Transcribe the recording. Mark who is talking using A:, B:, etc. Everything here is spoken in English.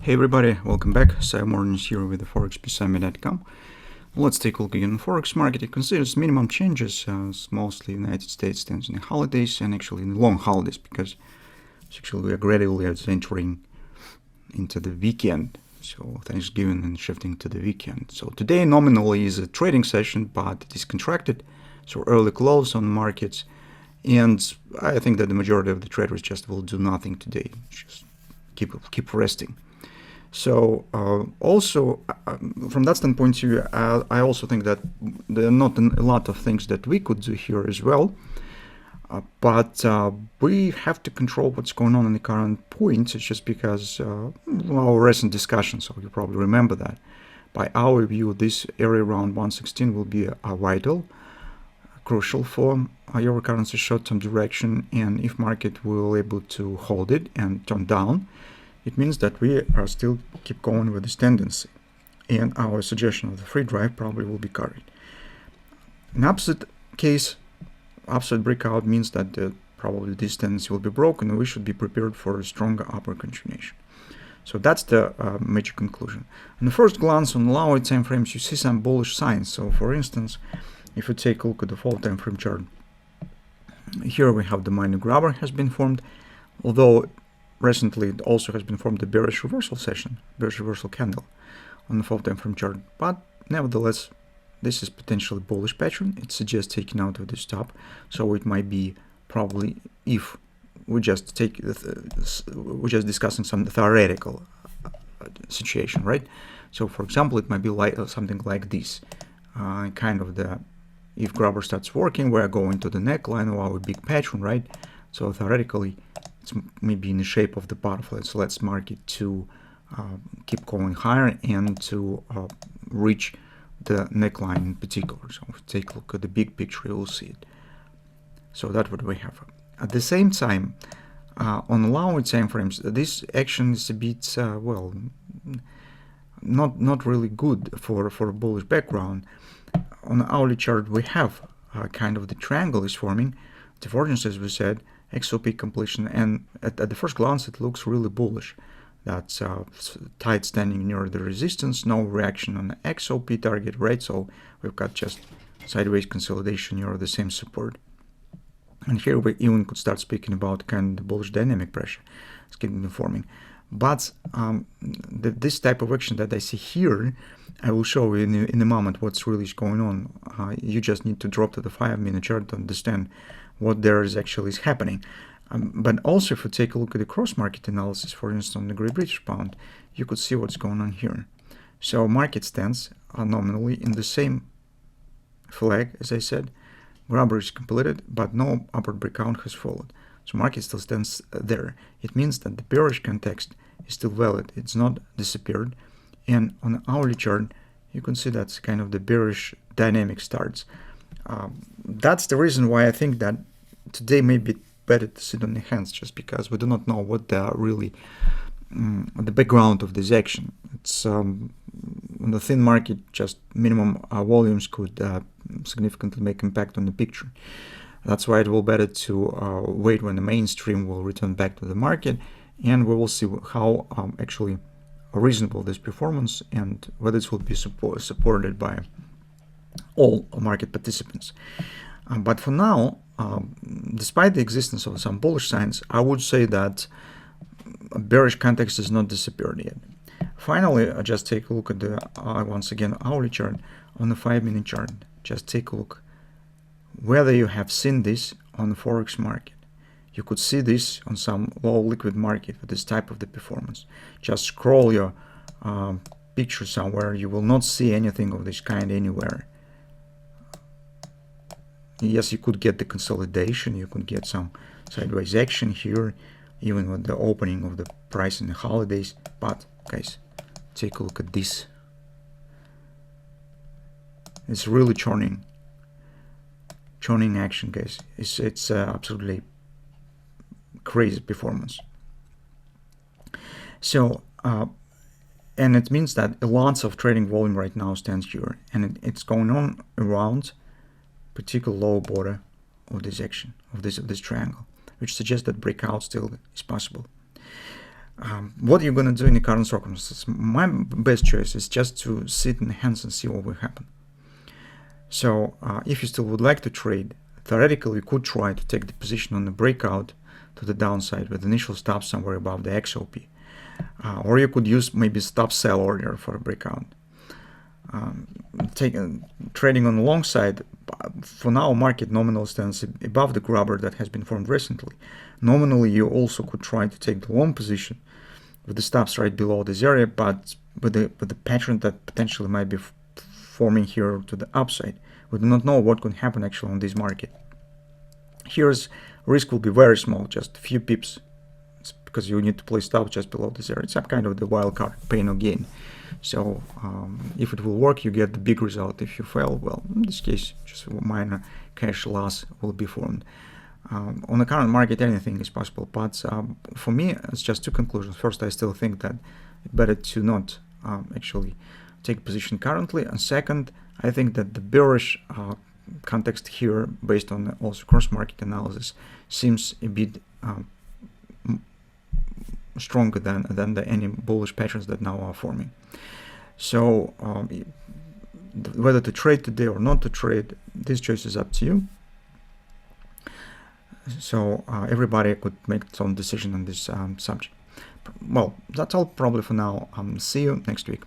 A: Hey everybody, welcome back. Sive Morten is here with the Forex Peace Army.com. Let's take a look again. Forex market, it considers minimum changes, mostly United States stands in the holidays and actually in the long holidays, because actually we are gradually entering into the weekend. So Thanksgiving and shifting to the weekend. So today nominally is a trading session, but it is contracted. So early close on markets. And I think that the majority of the traders just will do nothing today. Just keep resting. So also from that standpoint of view, I also think that there are not a lot of things that we could do here as well. But we have to control what's going on in the current point. It's just because our recent discussion, so you probably remember that. By our view, this area around 116 will be vital, crucial for euro currency short-term direction. And if market will able to hold it and turn down, it means that we are still keep going with this tendency, and our suggestion of the free drive probably will be carried. In opposite case, upside breakout means that probably this tendency will be broken, and we should be prepared for a stronger upward continuation. So that's the major conclusion. On the first glance on lower time frames, you see some bullish signs. So for instance, if you take a look at the 4 time frame chart, here we have the minor grabber has been formed, although recently it also has been formed the bearish reversal session, bearish reversal candle on the 4 time frame chart. But nevertheless, this is potentially bullish pattern. It suggests taking out of this top. So it might be probably, if we just take we're just discussing some theoretical situation, right? So for example, it might be like something like this, kind of the, if grabber starts working, we're going to the neckline of our big pattern, right? So theoretically, it's maybe in the shape of the butterfly. So let's mark it to keep going higher and to reach the neckline in particular. So if you take a look at the big picture, you'll see it. So that's what we have. At the same time, on lower time frames, this action is a bit well, not really good for a bullish background. On the hourly chart, we have kind of the triangle is forming, divergence, as we said, XOP completion, and at the first glance it looks really bullish. That's tight standing near the resistance, no reaction on the XOP target, right? So we've got just sideways consolidation near the same support. And here we even could start speaking about kind of the bullish dynamic pressure it's getting forming. But this type of action that I see here, I will show you in a moment what's really going on. You just need to drop to the 5-minute chart to understand what there is actually happening. But also, if you take a look at the cross-market analysis, for instance, on the Great British Pound, you could see what's going on here. So market stands nominally in the same flag, as I said. Grabber is completed, but no upward breakout has followed. So market still stands there. It means that the bearish context is still valid. It's not disappeared. And on the hourly chart, you can see that's kind of the bearish dynamic starts. That's the reason why I think that today may be better to sit on the hands, just because we do not know what the really the background of this action. It's on the thin market, just minimum volumes could significantly make impact on the picture. That's why it will be better to wait when the mainstream will return back to the market, and we will see how actually reasonable this performance and whether it will be supported by all market participants. But for now, despite the existence of some bullish signs, I would say that a bearish context has not disappeared yet. Finally, just take a look at the once again hourly chart. On the 5-minute chart, just take a look whether you have seen this on the Forex market. You could see this on some low liquid market with this type of the performance. Just scroll your picture somewhere, you will not see anything of this kind anywhere. Yes, you could get the consolidation, you could get some sideways action here, even with the opening of the price in the holidays. But guys, take a look at this. It's really churning action, guys. It's absolutely crazy performance. So and it means that lots of trading volume right now stands here, and it's going on around particular low border of this action, of this triangle, which suggests that breakout still is possible. What you're going to do in the current circumstances? My best choice is just to sit in the hands and see what will happen. So if you still would like to trade, theoretically you could try to take the position on the breakout to the downside with initial stop somewhere above the XOP. Or you could use maybe stop sell order for a breakout. Trading on the long side, for now market nominal stands above the grabber that has been formed recently. Nominally you also could try to take the long position with the stops right below this area, but with the pattern that potentially might be forming here to the upside. We do not know what could happen actually on this market. Here's risk will be very small, just a few pips. It's because you need to place stop just below this area. It's some kind of the wild card, pain or gain. So if it will work, you get the big result. If you fail, well, in this case, just a minor cash loss will be formed. On the current market, anything is possible. But for me, it's just two conclusions. First, I still think that it's better to not actually take a position currently. And second, I think that the bearish context here, based on also cross-market analysis, seems a bit stronger than any bullish patterns that now are forming. So whether to trade today or not to trade, this choice is up to you. So everybody could make its own decision on this subject. Well, that's all probably for now. See you next week.